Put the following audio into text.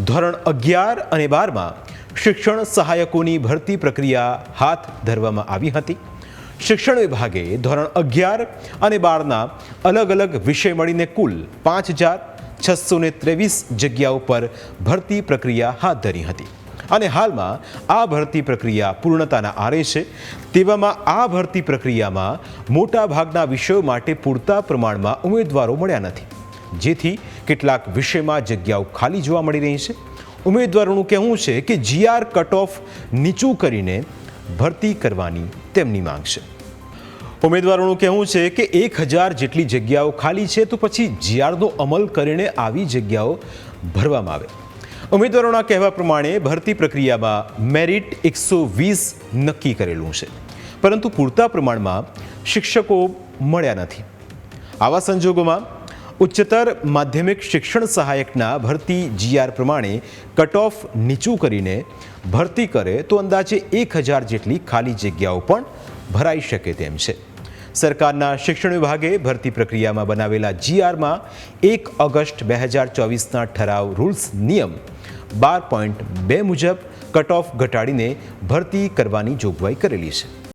ધોરણ 11 અને 12માં શિક્ષણ સહાયકોની ભરતી પ્રક્રિયા હાથ ધરવામાં આવી હતી। શિક્ષણ વિભાગે ધોરણ 11 અને 12ના અલગ અલગ વિષય મળીને કુલ 5,623 જગ્યાઓ પર ભરતી પ્રક્રિયા હાથ ધરી હતી અને હાલમાં આ ભરતી પ્રક્રિયા પૂર્ણતાના આરે છે। તેવામાં આ ભરતી પ્રક્રિયામાં મોટાભાગના વિષયો માટે પૂરતા પ્રમાણમાં ઉમેદવારો મળ્યા નથી, જેથી કેટલાક વિષયમાં જગ્યાઓ ખાલી જોવા મળી રહી છે। ઉમેદવારોનું કહેવું છે કે જીઆર કટ ઓફ નીચું કરીને ભરતી કરવાની તેમની માંગ છે। ઉમેદવારોનું કહેવું છે કે 1,000 જેટલી જગ્યાઓ ખાલી છે, તો પછી જીઆરનો અમલ કરીને આવી જગ્યાઓ ભરવામાં આવે। ઉમેદવારોના કહેવા પ્રમાણે ભરતી પ્રક્રિયામાં મેરિટ 120 નક્કી કરેલું છે, પરંતુ પૂરતા પ્રમાણમાં શિક્ષકો મળ્યા નથી। આવા સંજોગોમાં ઉચ્ચતર માધ્યમિક શિક્ષણ સહાયકના ભરતી જીઆર પ્રમાણે કટ ઓફ નીચું કરીને ભરતી કરે તો અંદાજે 1,000 જેટલી ખાલી જગ્યાઓ પણ ભરાઈ શકે તેમ છે। સરકારના શિક્ષણ વિભાગે ભરતી પ્રક્રિયામાં બનાવેલા જીઆરમાં 1 ઓગસ્ટ 2024ના ઠરાવ રૂલ્સ નિયમ 12.2 મુજબ કટ ઓફ ઘટાડીને ભરતી કરવાની જોગવાઈ કરેલી છે।